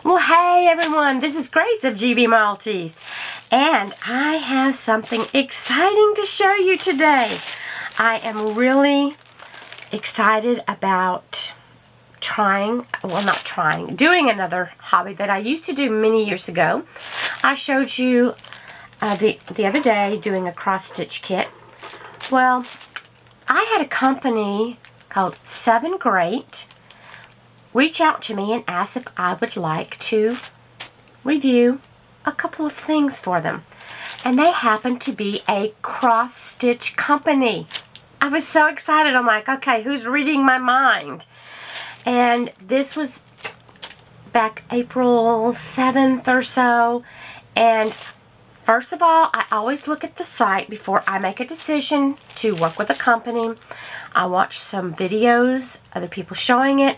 Well, hey everyone, this is Grace of GB Maltese, and I have something exciting to show you today. I am really excited about doing another hobby that I used to do many years ago. I showed you the other day doing a cross-stitch kit. Well, I had a company called 7 Great reach out to me and ask if I would like to review a couple of things for them. And they happened to be a cross-stitch company. I was so excited. I'm like, okay, who's reading my mind? And this was back April 7th or so. And first of all, I always look at the site before I make a decision to work with a company. I watched some videos, other people showing it,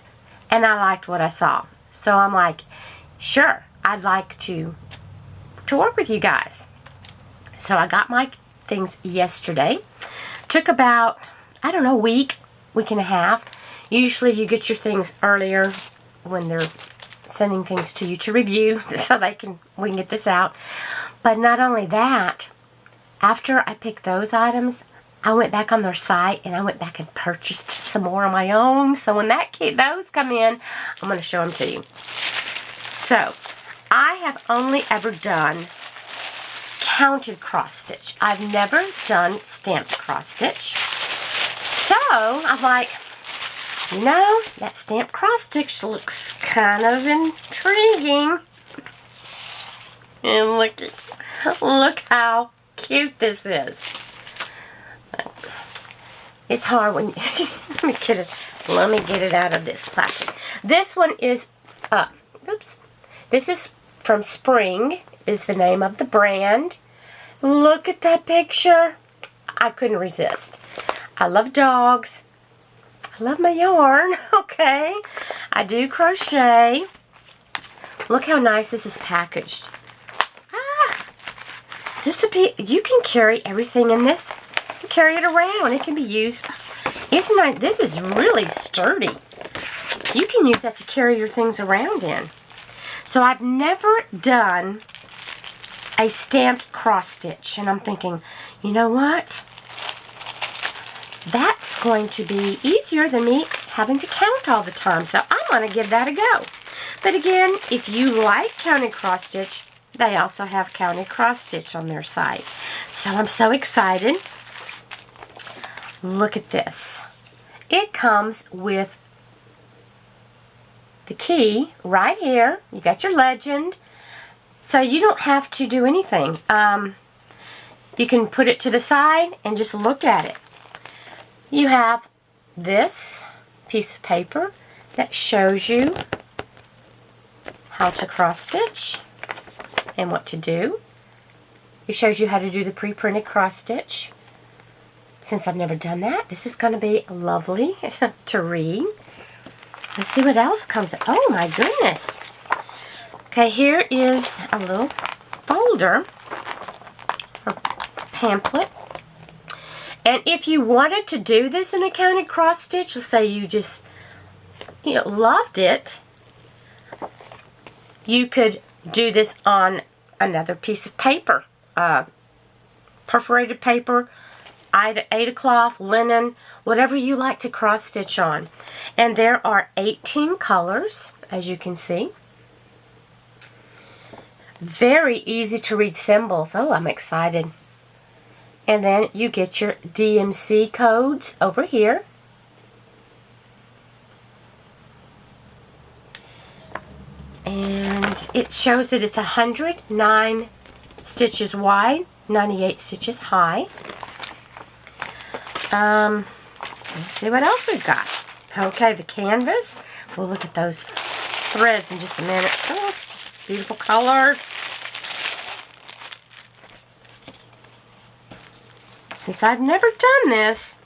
and I liked what I saw. So I'm like, sure, I'd like to work with you guys. So I got my things yesterday. Took about, I don't know, week and a half. Usually you get your things earlier when they're sending things to you to review so we can get this out. But not only that, after I picked those items, I went back on their site and I went back and purchased some more on my own. So when those come in, I'm going to show them to you. So I have only ever done counted cross stitch. I've never done stamped cross stitch. So I'm like, you know, that stamped cross stitch looks kind of intriguing. And look how cute this is. It's hard when let me get it out of this plastic. This one is this is from Spring, is the name of the brand. Look at that picture. I couldn't resist. I love dogs. I love my yarn. Okay. I do crochet. Look how nice this is packaged. You can carry everything in this. You can carry it around. It can be used. This is really sturdy. You can use that to carry your things around in. So I've never done a stamped cross stitch, and I'm thinking, you know what? That's going to be easier than me having to count all the time. So I'm going to give that a go. But again, if you like counted cross stitch, they also have counted cross stitch on their site. So I'm so excited. Look at this. It comes with the key right here. You got your legend. So you don't have to do anything. You can put it to the side and just look at it. You have this piece of paper that shows you how to cross stitch and what to do. It shows you how to do the pre-printed cross stitch. Since I've never done that, this is going to be lovely to read. Let's see what else comes. Oh my goodness. Okay, here is a little folder or pamphlet. And if you wanted to do this in a counted cross stitch, let's say you just, loved it, you could do this on another piece of paper, perforated paper, Aida cloth, linen, whatever you like to cross stitch on. And there are 18 colors, as you can see. Very easy to read symbols. Oh, I'm excited. And then you get your DMC codes over here. And it shows that it's 109 stitches wide, 98 stitches high. Let's see what else we've got. Okay, the canvas. We'll look at those threads in just a minute. Oh, beautiful colors. Since I've never done this,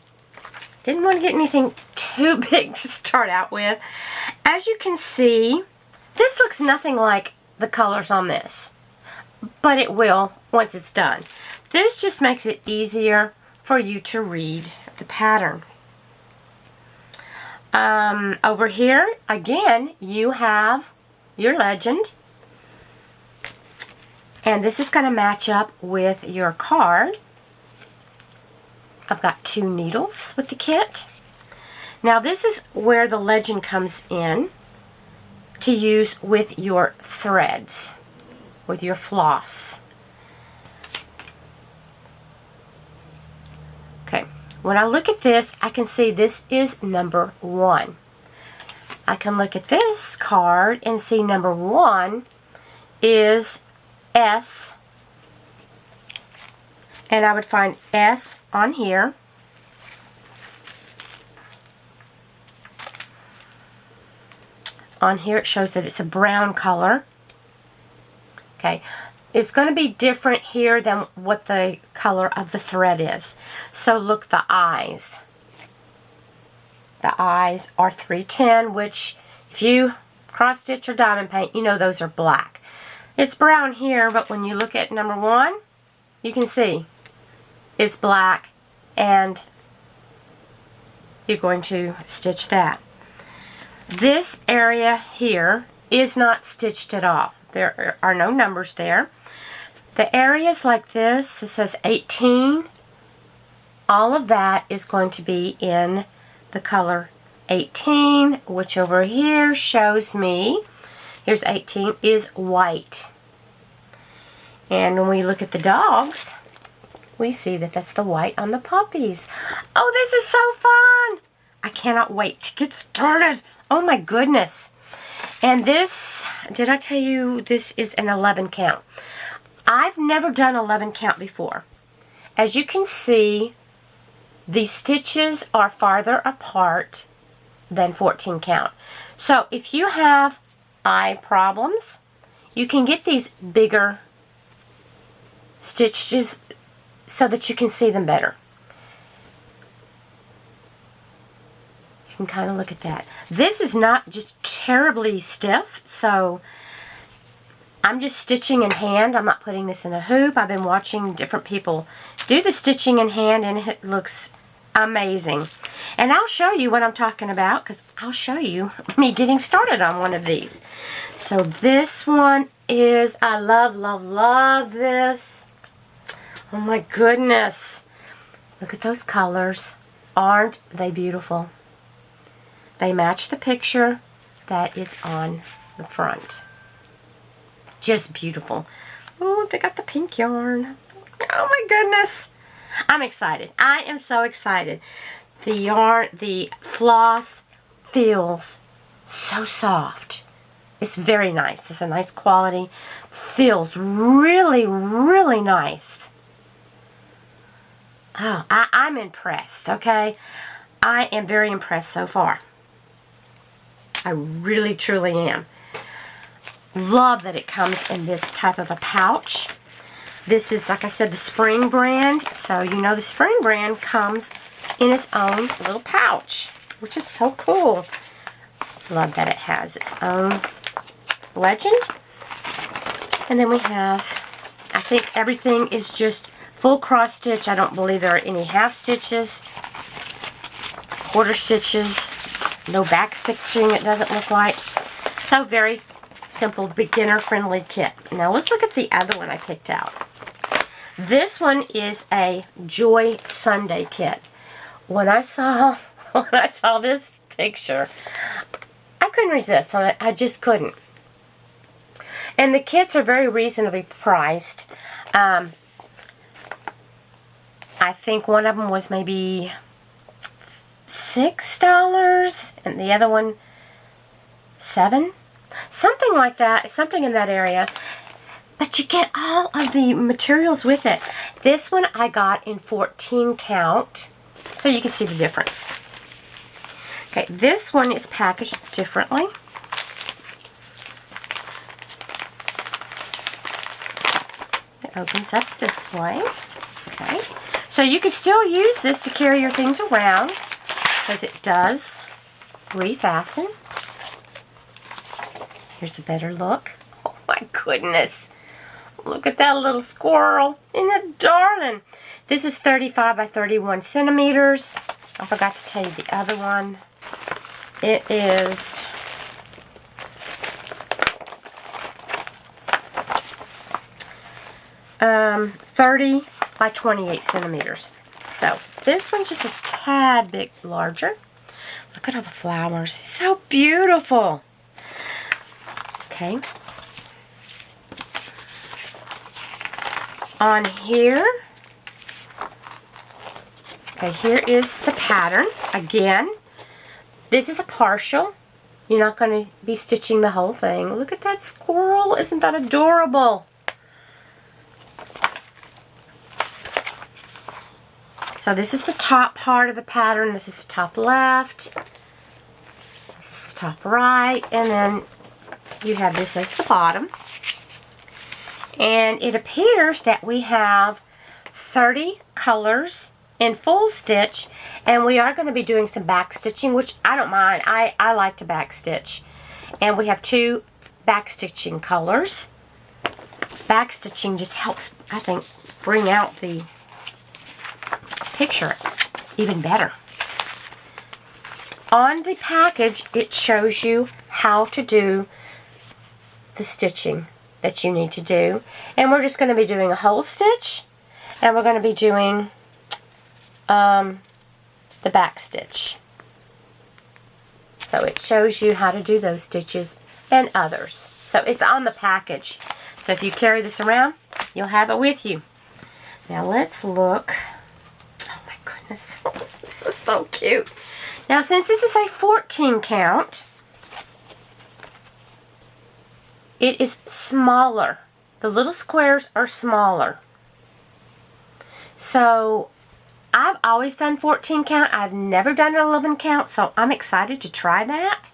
didn't want to get anything too big to start out with. As you can see, this looks nothing like the colors on this, but it will once it's done. This just makes it easier for you to read the pattern. Over here, again, you have your legend. And this is going to match up with your card. I've got 2 needles with the kit. Now this is where the legend comes in to use with your threads, with your floss. Okay, when I look at this, I can see this is number 1. I can look at this card and see number 1 is S, and I would find S on here. On here it shows that it's a brown color. Okay, it's going to be different here than what the color of the thread is. So look, the eyes. The eyes are 310, which if you cross stitch or diamond paint, you know those are black. It's brown here, but when you look at number 1, you can see it's black, and you're going to stitch that. This area here is not stitched at all. There are no numbers there. The areas like this, this says 18, all of that is going to be in the color 18, which over here shows me, here's 18, is white. And when we look at the dogs, we see that that's the white on the puppies. Oh, this is so fun! I cannot wait to get started. Oh my goodness. And this, did I tell you this is an 11 count? I've never done 11 count before. As you can see, the stitches are farther apart than 14 count. So if you have eye problems, you can get these bigger stitches so that you can see them better. You can kind of look at that. This is not just terribly stiff, so I'm just stitching in hand. I'm not putting this in a hoop. I've been watching different people do the stitching in hand, and it looks amazing. And I'll show you what I'm talking about, because I'll show you me getting started on one of these. So this one is, I love, love, love this. Oh my goodness. Look at those colors. Aren't they beautiful? They match the picture that is on the front. Just beautiful. Oh, they got the pink yarn. Oh my goodness. I'm excited. I am so excited. The yarn, the floss feels so soft. It's very nice. It's a nice quality. Feels really, really nice. Oh, I'm impressed, okay? I am very impressed so far. I really, truly am. Love that it comes in this type of a pouch. This is, like I said, the Spring brand. So, you know, the Spring brand comes in its own little pouch, which is so cool. Love that it has its own legend. And then we have, I think everything is just full cross stitch. I don't believe there are any half stitches, quarter stitches, no back stitching, it doesn't look like. So very simple, beginner-friendly kit. Now let's look at the other one I picked out. This one is a Joy Sunday kit. When I saw this picture, I couldn't resist on it. I just couldn't. And the kits are very reasonably priced. I think one of them was maybe $6 and the other one $7. Something like that. Something in that area. But you get all of the materials with it. This one I got in 14 count. So you can see the difference. Okay, this one is packaged differently. It opens up this way. Okay. So you can still use this to carry your things around, because it does refasten. Here's a better look. Oh my goodness. Look at that little squirrel. Isn't it darling? This is 35 by 31 centimeters. I forgot to tell you the other one. It is 30 by 28 centimeters. So this one's just a tad bit larger. Look at all the flowers. It's so beautiful. Okay. On here, okay, here is the pattern. Again, this is a partial. You're not going to be stitching the whole thing. Look at that squirrel. Isn't that adorable? So this is the top part of the pattern. This is the top left. This is the top right. And then you have this as the bottom. And it appears that we have 30 colors in full stitch, and we are going to be doing some back stitching, which I don't mind. I like to back stitch. And we have 2 back stitching colors. Back stitching just helps, I think, bring out the picture even better. On the package, it shows you how to do the stitching that you need to do. And we're just going to be doing a whole stitch, and we're going to be doing the back stitch. So it shows you how to do those stitches and others. So it's on the package. So if you carry this around, you'll have it with you. Now let's look. Oh my goodness. This is so cute. Now since this is a 14 count, it is smaller. The little squares are smaller. So I've always done 14 count. I've never done an 11 count, so I'm excited to try that.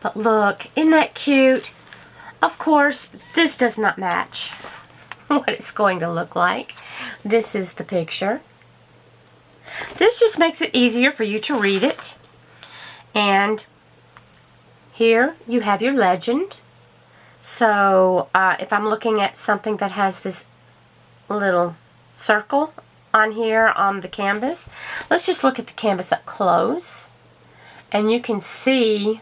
But look, isn't that cute? Of course, this does not match what it's going to look like. This is the picture. This just makes it easier for you to read it. And here you have your legend. So if I'm looking at something that has this little circle on here on the canvas, let's just look at the canvas up close, and you can see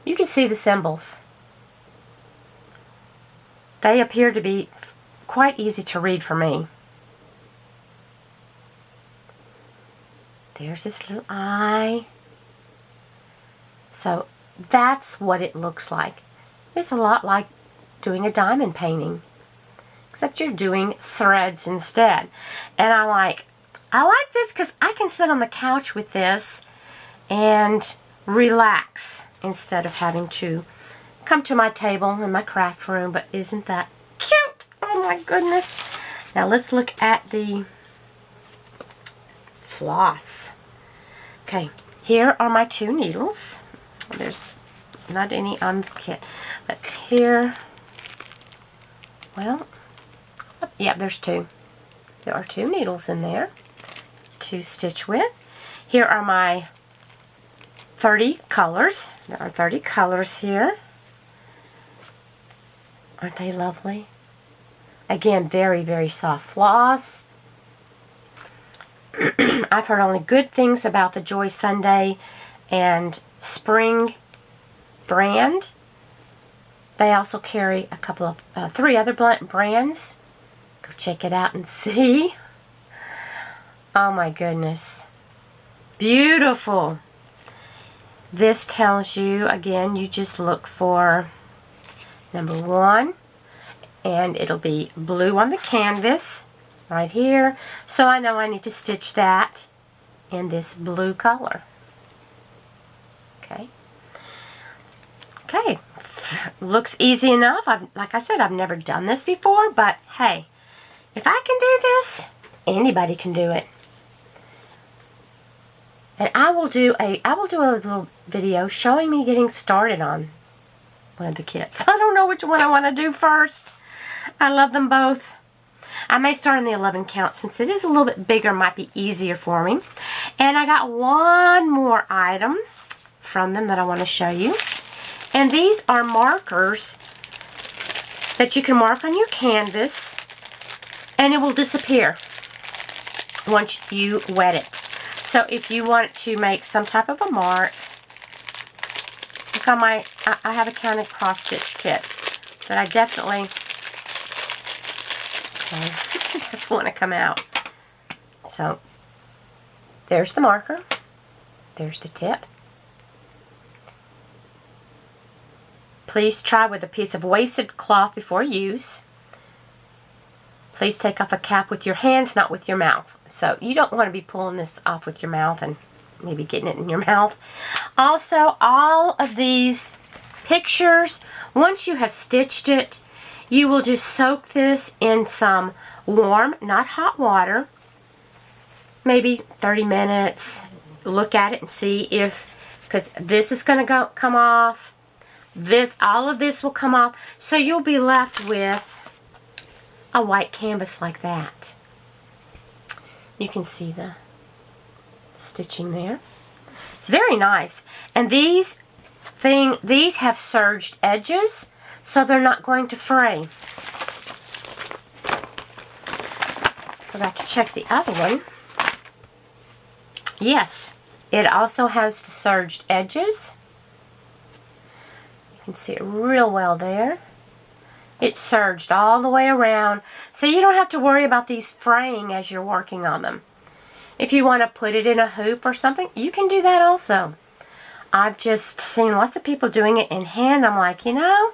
the symbols. They appear to be quite easy to read for me. There's this little eye. So that's what it looks like. It's a lot like doing a diamond painting, except you're doing threads instead. And I like this because I can sit on the couch with this and relax instead of having to come to my table in my craft room. But isn't that cute? Oh my goodness. Now let's look at the floss. Okay, here are my 2 needles. There's not any on the kit, but here, well, yeah, there's 2. There are 2 needles in there to stitch with. Here are my 30 colors. There are 30 colors here. Aren't they lovely? Again, very, very soft floss. I've heard only good things about the Joy Sunday and Spring brand. They also carry a couple of 3 other brands. Go check it out and see. Oh my goodness. Beautiful. This tells you, again, you just look for number 1, and it'll be blue on the canvas right here. So I know I need to stitch that in this blue color. Okay. Okay. Looks easy enough. Like I said, I've never done this before, but hey, if I can do this, anybody can do it. And I will do a little video showing me getting started on one of the kits. I don't know which one I want to do first. I love them both. I may start in the 11 count since it is a little bit bigger, might be easier for me. And I got one more item from them that I want to show you. And these are markers that you can mark on your canvas, and it will disappear once you wet it. So if you want to make some type of a mark, look on I have a counted cross stitch kit that I definitely Okay, it doesn't want to come out. So, there's the marker. There's the tip. Please try with a piece of wasted cloth before use. Please take off a cap with your hands, not with your mouth. So you don't want to be pulling this off with your mouth and maybe getting it in your mouth. Also, all of these pictures, once you have stitched it, you will just soak this in some warm, not hot water, maybe 30 minutes. Look at it and see if, because this is going to come off. All of this will come off, so you'll be left with a white canvas like that. You can see the stitching there. It's very nice. And these have serged edges, so they're not going to fray. Forgot to check the other one. Yes, it also has the serged edges. You can see it real well there. It's serged all the way around, so you don't have to worry about these fraying as you're working on them. If you want to put it in a hoop or something, you can do that also. I've just seen lots of people doing it in hand. I'm like, you know,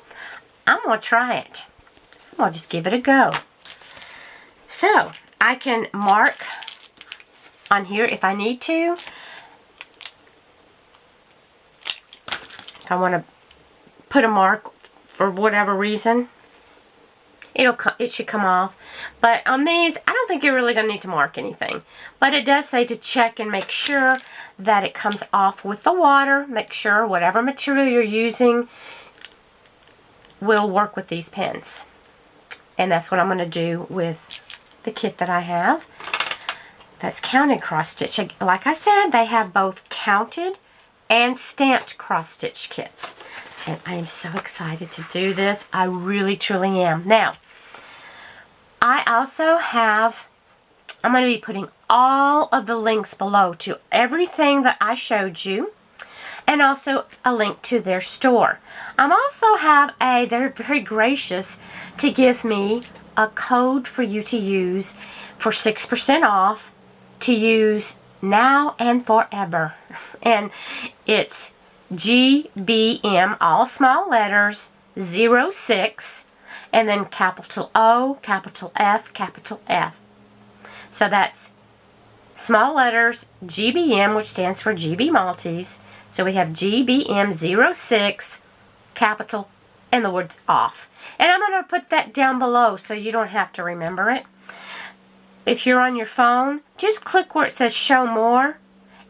I'm going to try it. I'm going to just give it a go. So, I can mark on here if I need to. If I want to put a mark for whatever reason, it should come off. But on these, I don't think you're really going to need to mark anything. But it does say to check and make sure that it comes off with the water. Make sure whatever material you're using will work with these pins. And that's what I'm going to do with the kit that I have. That's counted cross stitch. Like I said, they have both counted and stamped cross stitch kits. And I am so excited to do this. I really, truly am. Now, I also have, I'm going to be putting all of the links below to everything that I showed you, and also a link to their store. I also have they're very gracious to give me a code for you to use for 6% off to use now and forever. And it's GBM, all small letters, 06, and then capital O, capital F, capital F. So that's small letters, GBM, which stands for GB Maltese. So we have GBM 06, capital, and the words off. And I'm going to put that down below so you don't have to remember it. If you're on your phone, just click where it says show more,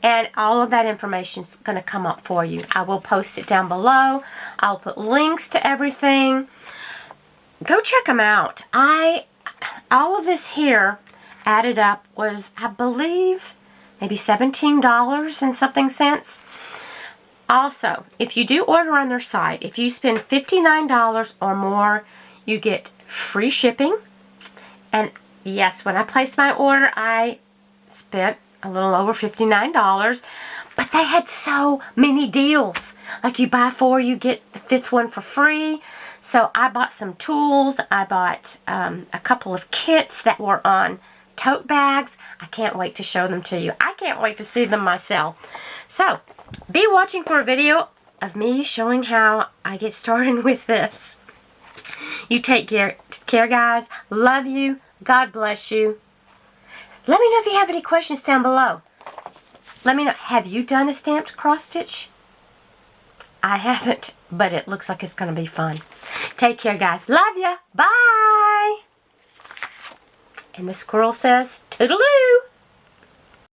and all of that information is going to come up for you. I will post it down below. I'll put links to everything. Go check them out. All of this here added up was, I believe, maybe $17 and something cents. Also, if you do order on their site, if you spend $59 or more, you get free shipping. And yes, when I placed my order, I spent a little over $59, but they had so many deals. Like you buy 4, you get the 5th one for free. So I bought some tools. I bought a couple of kits that were on tote bags. I can't wait to show them to you. I can't wait to see them myself. So be watching for a video of me showing how I get started with this. You take care guys. Love you. God bless you. Let me know if you have any questions down below. Let me know, have you done a stamped cross stitch? I haven't, but it looks like it's going to be fun. Take care, guys. Love ya. Bye. And the squirrel says, toodaloo.